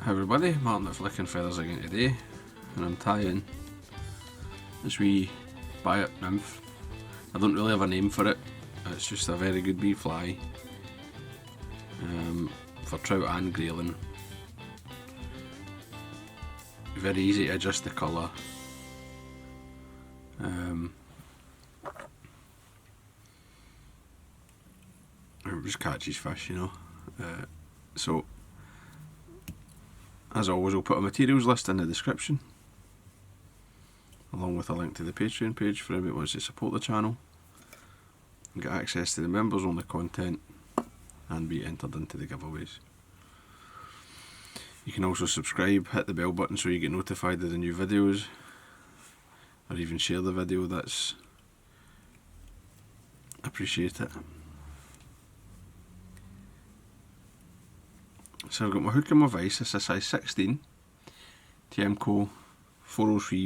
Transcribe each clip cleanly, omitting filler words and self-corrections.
Hi everybody, Martyn at Flicking Feathers again today, and I'm tying this wee Biot Nymph. I don't really have a name for it, it's just a very good wee fly for trout and grayling. Very easy to adjust the colour. It just catches fish, you know. So, as always, I'll put a materials list in the description, along with a link to the Patreon page for anyone who wants to support the channel and get access to the members only content and be entered into the giveaways. You can also subscribe, hit the bell button so you get notified of the new videos, or even share the video. That's appreciate it. So I've got my hook and my vise. This is a size 16 TMC403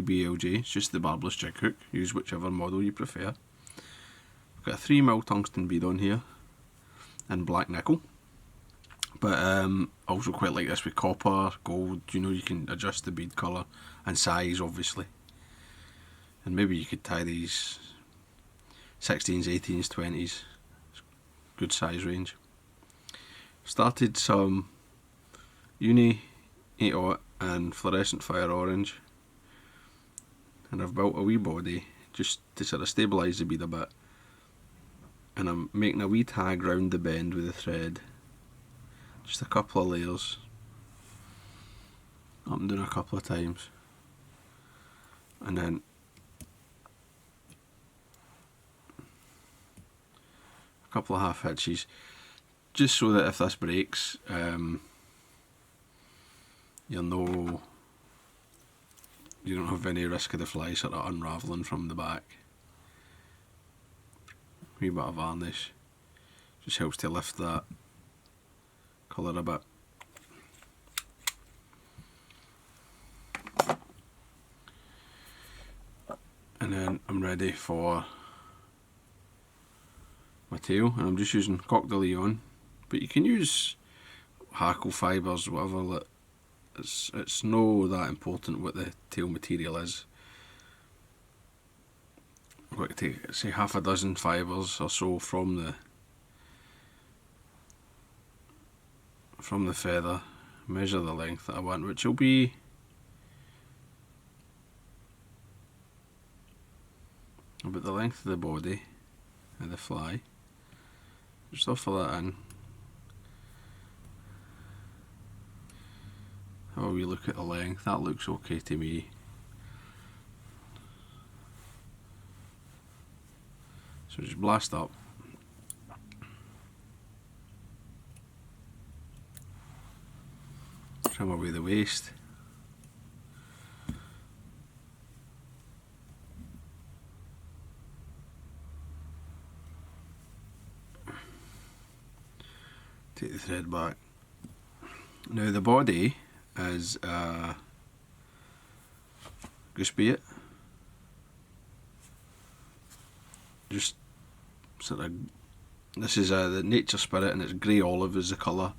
BLJ. It's just the barbless jig hook. Use whichever model you prefer. I've got a 3mm tungsten bead on here in black nickel, but I also quite like this with copper, gold. You know, you can adjust the bead colour and size obviously, and maybe you could tie these 16s, 18s, 20s. Good size range. Started some Uni 8-aught and Fluorescent Fire Orange, and I've built a wee body just to sort of stabilise the bead a bit, and I'm making a wee tag round the bend with the thread, just a couple of layers. I'm doing a couple of times, and then a couple of half hitches, just so that if this breaks, you don't have any risk of the fly sort of unravelling from the back. Wee bit of varnish just helps to lift that colour a bit. And then I'm ready for my tail, and I'm just using Coq de Leon, but you can use hackle fibres, whatever. It's no that important what the tail material is. I'm going to take, say, half a dozen fibres or so from the feather, measure the length that I want, which will be about the length of the body of the fly. Just offer that in. Have a wee look at the length. That looks okay to me. So just blast up. Trim away the waste. Take the thread back. Now the body is Goose Biot. Just sort of, this is the nature spirit, and it's grey olive is the colour.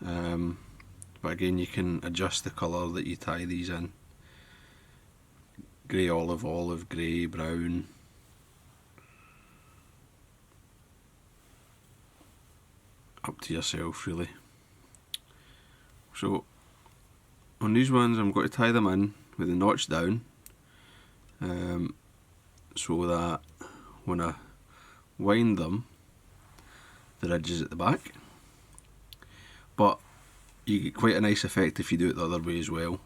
But again, you can adjust the colour that you tie these in. Grey olive, olive, grey, brown. Up to yourself really. So on these ones I'm going to tie them in with the notch down, so that when I wind them, the ridge is at the back, but you get quite a nice effect if you do it the other way as well.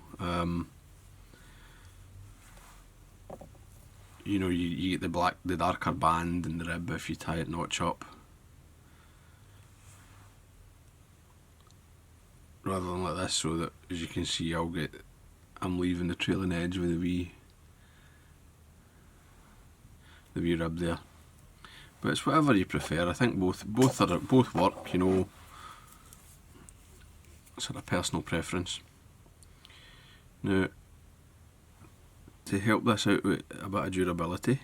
You know, you get the darker band in the rib if you tie it notch up, rather than like this, so that, as you can see, I'm leaving the trailing edge with the wee rib there. But it's whatever you prefer. I think both work, you know, sort of personal preference. Now, to help this out with a bit of durability,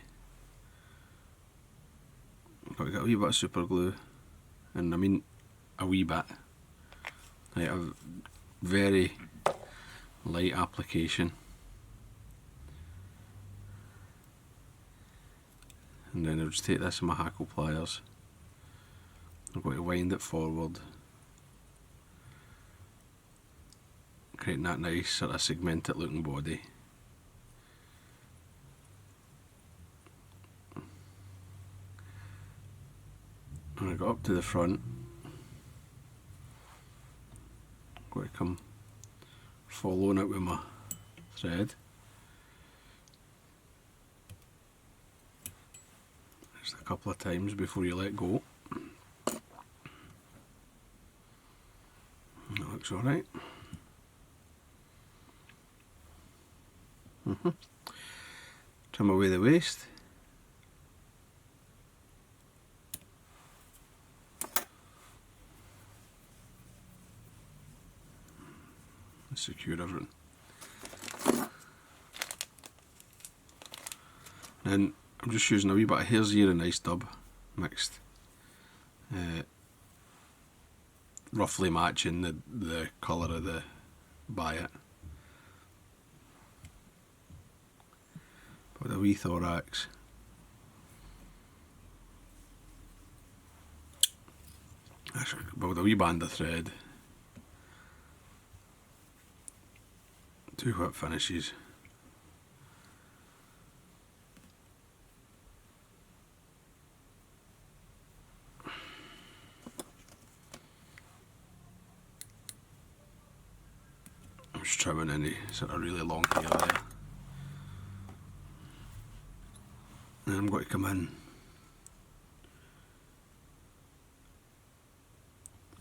I've got to get a wee bit of super glue, and I mean a wee bit. Right, I've very light application. And then I'll just take this in my hackle pliers. I'm going to wind it forward, creating that nice sort of segmented looking body. And I got up to the front, I'm going to come following it with my thread. Just a couple of times before you let go. That looks alright. Trim away the waist. Secure everything. And I'm just using a wee bit of Hare's Ear and Ice Dub mixed, roughly matching the colour of the Biot. With a wee Thorax. Actually, with a wee band of thread. 2 whip finishes. I'm just trimming any sort of really long hair there. And I'm going to come in,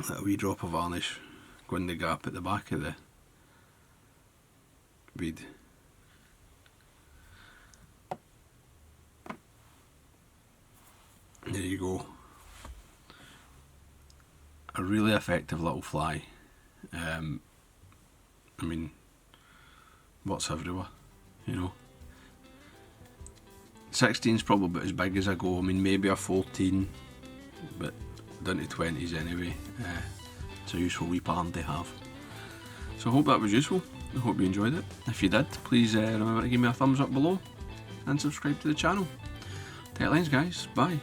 let a wee drop of varnish go in the gap at the back of the bead. There you go. A really effective little fly. I mean, what's everywhere, you know. 16's probably about as big as I go. I mean, maybe a 14, but down to 20s anyway. It's a useful wee pattern to have. So I hope that was useful. I hope you enjoyed it. If you did, please remember to give me a thumbs up below and subscribe to the channel. Tight lines, guys. Bye.